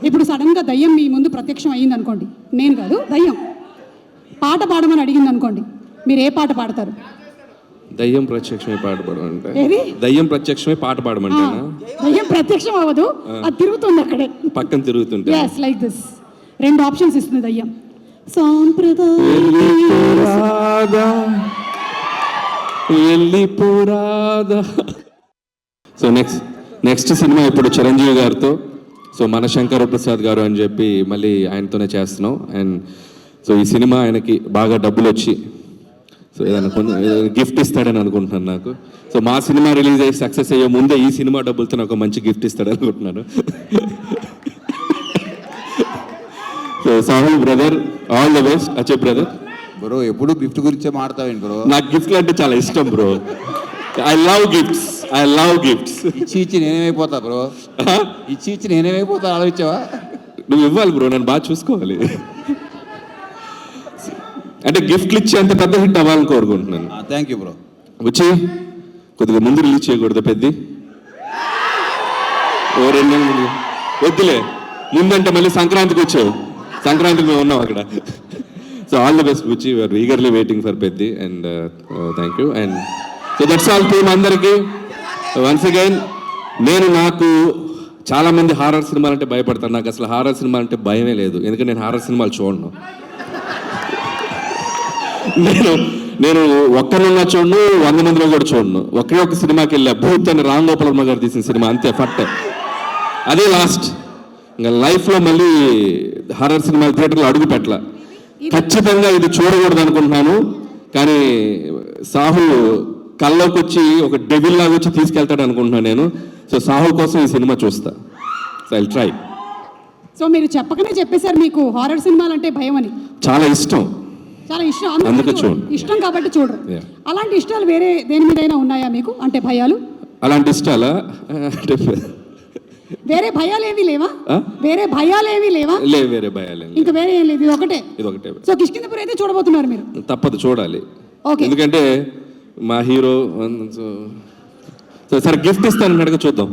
ఇప్పుడు సడన్గా దయ్యం మీ ముందు ప్రత్యక్షం అయ్యింది అనుకోండి, నేను కాదు దయ్యం పాట పాడమని అడిగింది అనుకోండి, మీరు ఏ పాట పాడతారు? దయ్యం ప్రత్యక్షమే పాట పాడమంటే ఏది? దయ్యం ప్రత్యక్షమే పాట పాడమంటేనా? దయ్యం ప్రత్యక్షం అవ్వదు, అది తిరుగుతుంది అక్కడే పక్కన తిరుగుతుంటే. yes like this. రెండు ఆప్షన్స్ ఇస్తుంది దయ్యం. సాంప్రదాయ సో నెక్స్ట్ సినిమా ఇప్పుడు చిరంజీవి గారితో, సో మన శంకర ప్రసాద్ గారు అని చెప్పి మళ్ళీ ఆయనతోనే చేస్తున్నాం. అండ్ సో ఈ సినిమా ఆయనకి బాగా డబ్బులు వచ్చి సో ఏదైనా కొంచెం గిఫ్ట్ ఇస్తాడని అనుకుంటున్నాను నాకు. సో మా సినిమా రిలీజ్ అయ్యి సక్సెస్ అయ్యే ముందే ఈ సినిమా డబ్బులతో నాకు మంచి గిఫ్ట్ ఇస్తాడని అనుకుంటున్నాను. So Sahul brother, all the best. అచ్చే బ్రదర్. బ్రో ఎప్పుడు గిఫ్ట్ గురించే మాట్లాడతావేంటి బ్రో? నాకు గిఫ్ట్లు అంటే చాలా ఇష్టం బ్రో. I love gifts. ఇచ్చి నేనేమైపోతా బ్రో? ఇచ్చి నేనేమైపోతా ఆలోచించావా? నువ్వు ఇవ్వాలి బ్రో, నన్ను బాగా చూసుకోవాలి. అంటే గిఫ్ట్లు ఇచ్చి అంత పెద్ద హిట్ అవ్వాలని కోరుకుంటున్నాను. Thank you bro. వచ్చి కొద్దిగా ముందు రిలీజ్ చేయకూడదు పెద్ద? ఓ 2 నెలల ముందు వద్దులే, ముందంటే మళ్ళీ సంక్రాంతికి వచ్చావు, సంక్రాంతికి మేము ఉన్నాం అక్కడ. So all the best Buchi, we are eagerly waiting for Peddi. And thank you. And so that's all team అందరికీ. వన్స్ అగైన్ నాకు చాలామంది హారర్ సినిమాలు అంటే భయపడతాను. నాకు అసలు హారర్ సినిమా అంటే భయమే లేదు, ఎందుకంటే నేను హారర్ సినిమాలు చూడను. నేను ఒక్కరున్నా చూడను, 100 మందిలో కూడా చూడను. ఒకే ఒక సినిమాకి వెళ్ళా, భూత్ అని రామ్ గోపాల్ వర్మ గారు తీసిన సినిమా, అంతే ఫట్. అదే లాస్ట్. ఇంకా లైఫ్లో మళ్ళీ హారర్ సినిమాలు థియేటర్లో అడుగు పెట్టాల. ఖచ్చితంగా ఇది చూడకూడదు అనుకుంటున్నాను, కానీ సాహుల్ కల్లోకి వచ్చి ఒక డెవిల్ లాగా వచ్చి తీసుకెళ్తాడు అనుకుంటున్నాను నేను. సో సాహుల్ కోసం ఈ సినిమా చూస్తా. So I'll try. సో మీరు చెప్పకనే చెప్పేశారు మీకు హారర్ సినిమాలు అంటే భయం అని. చాలా ఇష్టం, చాలా ఇష్టం, అందుకే చూడండి. ఇష్టం కాబట్టి చూడరు. అలాంటి ఇష్టాలు వేరే దేని మీదైనా ఉన్నాయా మీకు? అంటే భయాలు అలాంటి ఇష్టాలా? అంటే వేరే భయాలు ఏమీ లేవా? వేరే భయాలు ఏమీ లేవా? లేదు, వేరే భయాలు ఇంకా వేరే ఏం లేదు, ఇది ఒకటే. సో కిష్కింధపురి అయితే చూడబోతున్నారు మీరు? తప్పదు, చూడాలి. ఓకే, ఎందుకంటే మా హీరో. సో సరే గిఫ్ట్ ఇస్తాను, చూద్దాం.